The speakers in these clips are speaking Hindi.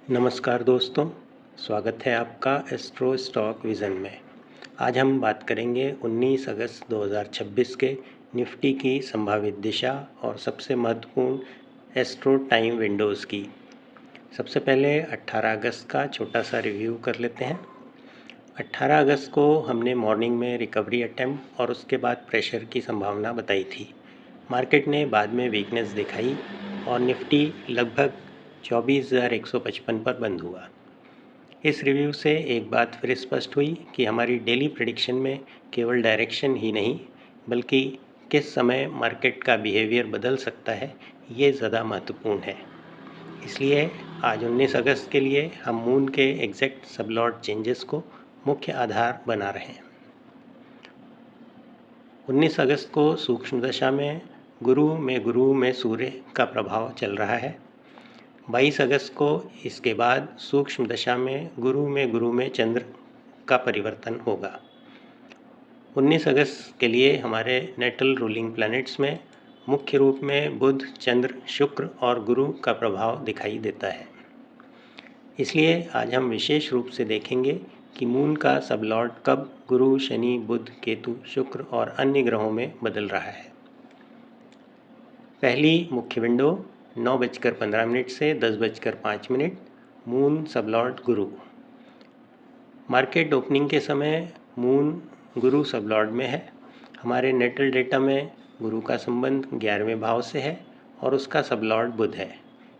नमस्कार दोस्तों, स्वागत है आपका एस्ट्रो स्टॉक विज़न में। आज हम बात करेंगे 19 अगस्त 2026 के निफ्टी की संभावित दिशा और सबसे महत्वपूर्ण एस्ट्रो टाइम विंडोज़ की। सबसे पहले 18 अगस्त का छोटा सा रिव्यू कर लेते हैं। 18 अगस्त को हमने मॉर्निंग में रिकवरी अटेम्प्ट और उसके बाद प्रेशर की संभावना बताई थी। मार्केट ने बाद में वीकनेस दिखाई और निफ्टी लगभग 24,155 पर बंद हुआ। इस रिव्यू से एक बात फिर स्पष्ट हुई कि हमारी डेली प्रेडिक्शन में केवल डायरेक्शन ही नहीं बल्कि किस समय मार्केट का बिहेवियर बदल सकता है ये ज़्यादा महत्वपूर्ण है। इसलिए आज 19 अगस्त के लिए हम मून के एग्जैक्ट सबलॉट चेंजेस को मुख्य आधार बना रहे हैं। 19 अगस्त को सूक्ष्म दशा में गुरु में सूर्य का प्रभाव चल रहा है। 22 अगस्त को इसके बाद सूक्ष्म दशा में गुरु में चंद्र का परिवर्तन होगा। 19 अगस्त के लिए हमारे नेटल रूलिंग प्लैनेट्स में मुख्य रूप में बुध, चंद्र, शुक्र और गुरु का प्रभाव दिखाई देता है। इसलिए आज हम विशेष रूप से देखेंगे कि मून का सबलॉर्ड कब गुरु, शनि, बुध, केतु, शुक्र और अन्य ग्रहों में बदल रहा है। पहली मुख्य विंडो 9:15 से 10:05 मून सबलॉर्ड गुरु। मार्केट ओपनिंग के समय मून गुरु सबलॉर्ड में है। हमारे नेटल डेटा में गुरु का संबंध 11वें भाव से है और उसका सबलॉर्ड बुध है।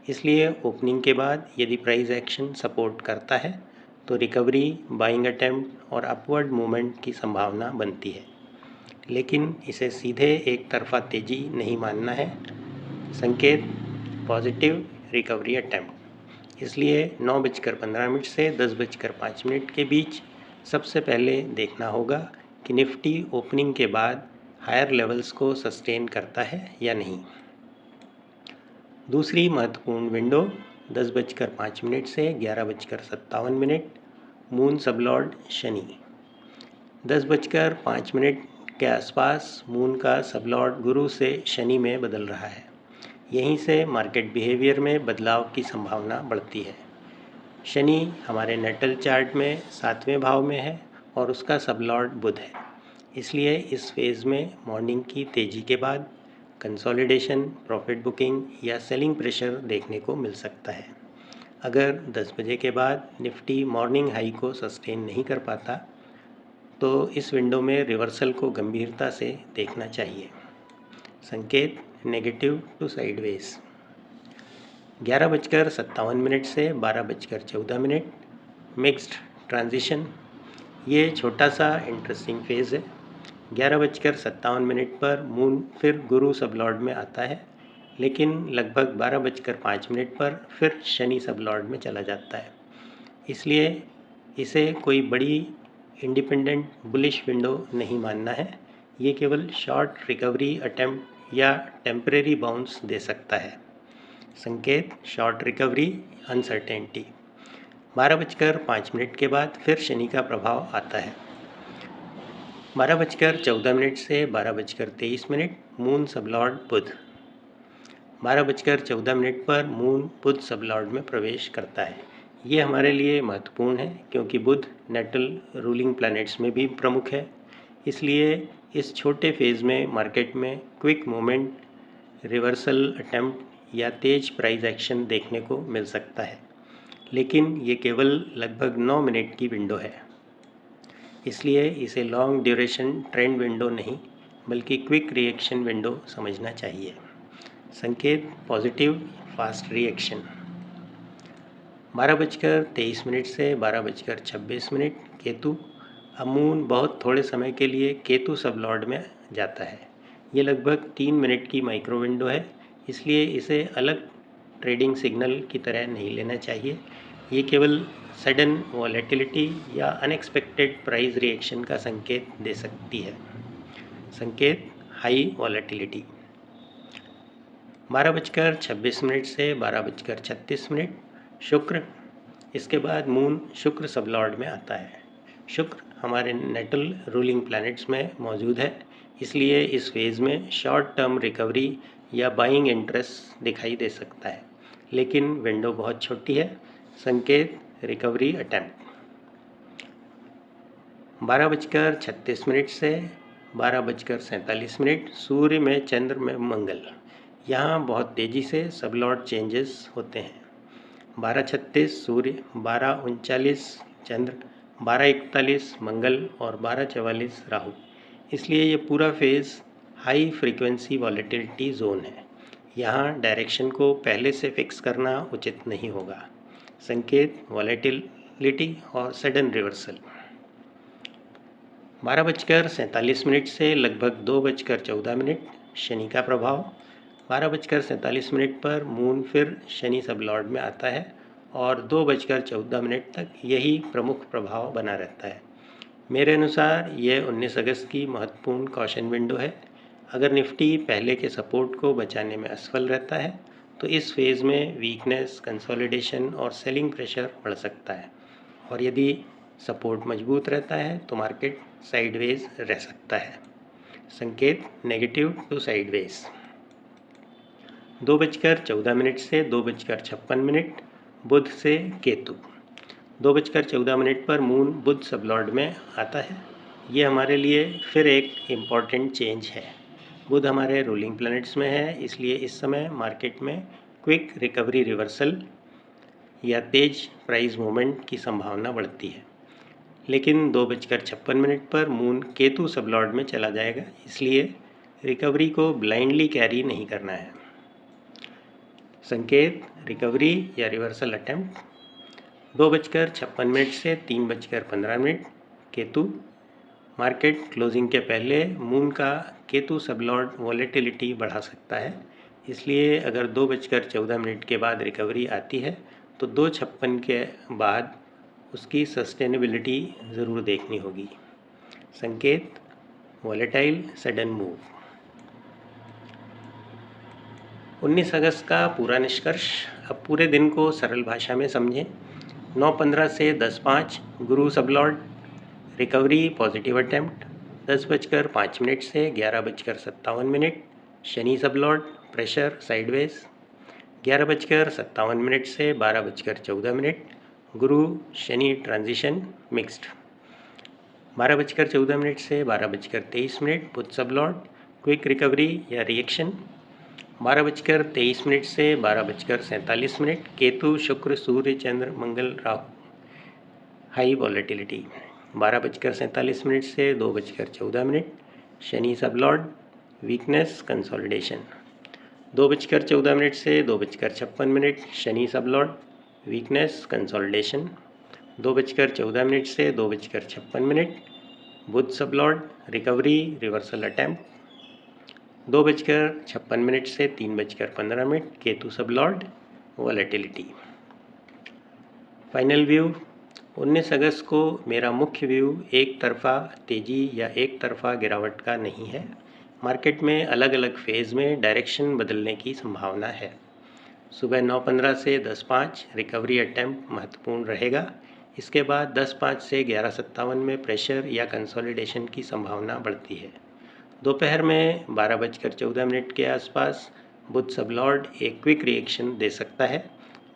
इसलिए ओपनिंग के बाद यदि प्राइस एक्शन सपोर्ट करता है तो रिकवरी, बाइंग अटेम्प्ट और अपवर्ड मूवमेंट की संभावना बनती है, लेकिन इसे सीधे एक तरफा तेजी नहीं मानना है। संकेत पॉजिटिव रिकवरी अटेम्प्ट। इसलिए 9:15 से 10:05 के बीच सबसे पहले देखना होगा कि निफ्टी ओपनिंग के बाद हायर लेवल्स को सस्टेन करता है या नहीं। दूसरी महत्वपूर्ण विंडो 10:05 से 11:57 मून सबलॉर्ड शनि। 10:05 के आसपास मून का सबलॉर्ड गुरु से शनि में बदल रहा है। यहीं से मार्केट बिहेवियर में बदलाव की संभावना बढ़ती है। शनि हमारे नेटल चार्ट में 7वें भाव में है और उसका सबलॉर्ड बुध है। इसलिए इस फेज़ में मॉर्निंग की तेज़ी के बाद कंसोलिडेशन, प्रॉफिट बुकिंग या सेलिंग प्रेशर देखने को मिल सकता है। अगर 10 बजे के बाद निफ्टी मॉर्निंग हाई को सस्टेन नहीं कर पाता तो इस विंडो में रिवर्सल को गंभीरता से देखना चाहिए। संकेत नेगेटिव टू साइडवेज। 11:57 से 12:14 मिक्स्ड ट्रांजिशन। ये छोटा सा इंटरेस्टिंग फेज़ है। 11:57 पर मून फिर गुरु सबलॉर्ड में आता है, लेकिन लगभग 12:05 पर फिर शनि सबलॉर्ड में चला जाता है। इसलिए इसे कोई बड़ी इंडिपेंडेंट बुलिश विंडो नहीं मानना है। ये केवल शॉर्ट रिकवरी अटेम्प्ट या टेम्परेरी बाउंस दे सकता है। संकेत शॉर्ट रिकवरी, अनसर्टेनिटी। 12:05 के बाद फिर शनि का प्रभाव आता है। 12:14 से 12:23 मून सबलॉर्ड बुध। 12:14 पर मून बुध सबलॉर्ड में प्रवेश करता है। ये हमारे लिए महत्वपूर्ण है क्योंकि बुध नेटल रूलिंग प्लैनेट्स में भी प्रमुख है। इसलिए इस छोटे फेज़ में मार्केट में क्विक मूवमेंट, रिवर्सल अटेम्प्ट या तेज प्राइस एक्शन देखने को मिल सकता है, लेकिन ये केवल लगभग 9 मिनट की विंडो है। इसलिए इसे लॉन्ग ड्यूरेशन ट्रेंड विंडो नहीं बल्कि क्विक रिएक्शन विंडो समझना चाहिए। संकेत पॉजिटिव फास्ट रिएक्शन। 12:23 से 12:26 केतु। अब मून बहुत थोड़े समय के लिए केतु सबलॉर्ड में जाता है। ये लगभग 3 मिनट की माइक्रो विंडो है, इसलिए इसे अलग ट्रेडिंग सिग्नल की तरह नहीं लेना चाहिए। ये केवल सडन वॉलेटिलिटी या अनएक्सपेक्टेड प्राइस रिएक्शन का संकेत दे सकती है। संकेत हाई वॉलेटिलिटी। 12:26 से 12:36 शुक्र। इसके बाद मून शुक्र सबलॉर्ड में आता है। शुक्र हमारे नेटल रूलिंग प्लैनेट्स में मौजूद है, इसलिए इस फेज़ में शॉर्ट टर्म रिकवरी या बाइंग इंटरेस्ट दिखाई दे सकता है, लेकिन विंडो बहुत छोटी है। संकेत रिकवरी अटेम्प्ट 12:36 से 12:47 सूर्य में चंद्र में मंगल। यहाँ बहुत तेज़ी से सबलॉट चेंजेस होते हैं। 12:36 सूर्य, 12:39 चंद्र, 12:41 मंगल और 12:44 राहु। इसलिए ये पूरा phase high frequency volatility zone है। यहाँ डायरेक्शन को पहले से फिक्स करना उचित नहीं होगा। संकेत वॉलेटिलिटी और सडन रिवर्सल 12:47 से लगभग 2:14 शनि का प्रभाव। 12:47 पर मून फिर शनि सबलॉर्ड में आता है और 2:14 तक यही प्रमुख प्रभाव बना रहता है। मेरे अनुसार यह 19 अगस्त की महत्वपूर्ण कॉशन विंडो है। अगर निफ्टी पहले के सपोर्ट को बचाने में असफल रहता है तो इस फेज़ में वीकनेस, कंसोलिडेशन और सेलिंग प्रेशर बढ़ सकता है, और यदि सपोर्ट मजबूत रहता है तो मार्केट साइडवेज रह सकता है। संकेत नेगेटिव टू साइडवेज 2:14 से 2:56 बुध से केतु। 2:14 पर मून बुध सबलॉर्ड में आता है। ये हमारे लिए फिर एक इम्पॉर्टेंट चेंज है। बुध हमारे रूलिंग प्लैनेट्स में है, इसलिए इस समय मार्केट में क्विक रिकवरी रिवर्सल या तेज प्राइस मूवमेंट की संभावना बढ़ती है। लेकिन 2:56 पर मून केतु सबलॉर्ड में चला जाएगा, इसलिए रिकवरी को ब्लाइंडली कैरी नहीं करना है। संकेत रिकवरी या रिवर्सल अटेम्प्ट 2:56 से 3:15 केतु। मार्केट क्लोजिंग के पहले मून का केतु सबलॉर्ड वॉलेटिलिटी बढ़ा सकता है, इसलिए अगर 2:14 के बाद रिकवरी आती है तो 2:56 के बाद उसकी सस्टेनेबिलिटी ज़रूर देखनी होगी। संकेत वॉलेटाइल सडन मूव 19 अगस्त का पूरा निष्कर्ष। अब पूरे दिन को सरल भाषा में समझें। 9:15 से 10:05 गुरु सबलॉर्ड, रिकवरी पॉजिटिव अटेम्प्ट। 10:05 से 11:57 शनि सबलॉर्ड, प्रेशर साइडवेज। 11:57 से 12:14 गुरु शनि ट्रांजिशन मिक्स्ड। 12:14 से 12:23 बुध सबलॉर्ड, क्विक रिकवरी या रिएक्शन। 12:23 से 12:47 केतु शुक्र सूर्य चंद्र मंगल राहु, हाई वॉलेटिलिटी। 12:47 से 2:14 शनि सबलॉर्ड, वीकनेस कंसोलिडेशन। 2:14 से 2:56 शनि सबलॉर्ड, वीकनेस कंसोलिडेशन। 2:14 से 2:56 बुध सबलॉर्ड, रिकवरी रिवर्सल अटेम्प्ट। 2:56 से 3:15 Ketu sublord, volatility. Final view 19 अगस्त को मेरा मुख्य व्यू एक तरफा तेज़ी या एक तरफा गिरावट का नहीं है। मार्केट में अलग अलग फेज़ में डायरेक्शन बदलने की संभावना है। सुबह 9:15 से 10:05 रिकवरी अटेम्प्ट महत्वपूर्ण रहेगा। इसके बाद 10:05 से 11:57 में प्रेशर या कंसोलिडेशन की संभावना बढ़ती है। दोपहर में 12:14 के आसपास बुध सबलॉर्ड एक क्विक रिएक्शन दे सकता है,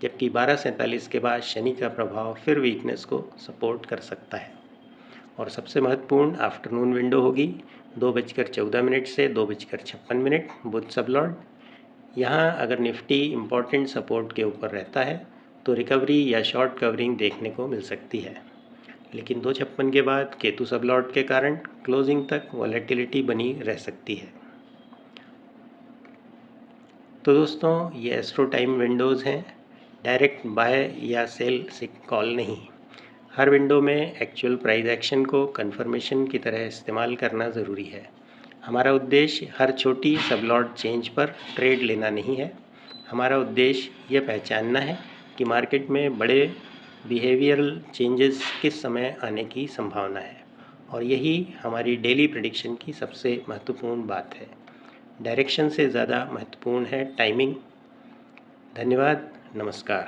जबकि 12:47 के बाद शनि का प्रभाव फिर वीकनेस को सपोर्ट कर सकता है। और सबसे महत्वपूर्ण आफ्टरनून विंडो होगी 2:14 से 2:56 बुध सबलॉर्ड। यहाँ अगर निफ्टी इम्पॉर्टेंट सपोर्ट के ऊपर रहता है तो रिकवरी या शॉर्ट कवरिंग देखने को मिल सकती है, लेकिन 2:56 के बाद केतु सबलॉर्ड के कारण क्लोजिंग तक वॉलेटिलिटी बनी रह सकती है। तो दोस्तों, ये एस्ट्रो टाइम विंडोज़ हैं, डायरेक्ट बाय या सेल से कॉल नहीं। हर विंडो में एक्चुअल प्राइस एक्शन को कंफर्मेशन की तरह इस्तेमाल करना ज़रूरी है। हमारा उद्देश्य हर छोटी सबलॉट चेंज पर ट्रेड लेना नहीं है। हमारा उद्देश्य यह पहचानना है कि मार्केट में बड़े बिहेवियरल चेंजेस किस समय आने की संभावना है, और यही हमारी डेली प्रेडिक्शन की सबसे महत्वपूर्ण बात है। डायरेक्शन से ज़्यादा महत्वपूर्ण है टाइमिंग। धन्यवाद, नमस्कार।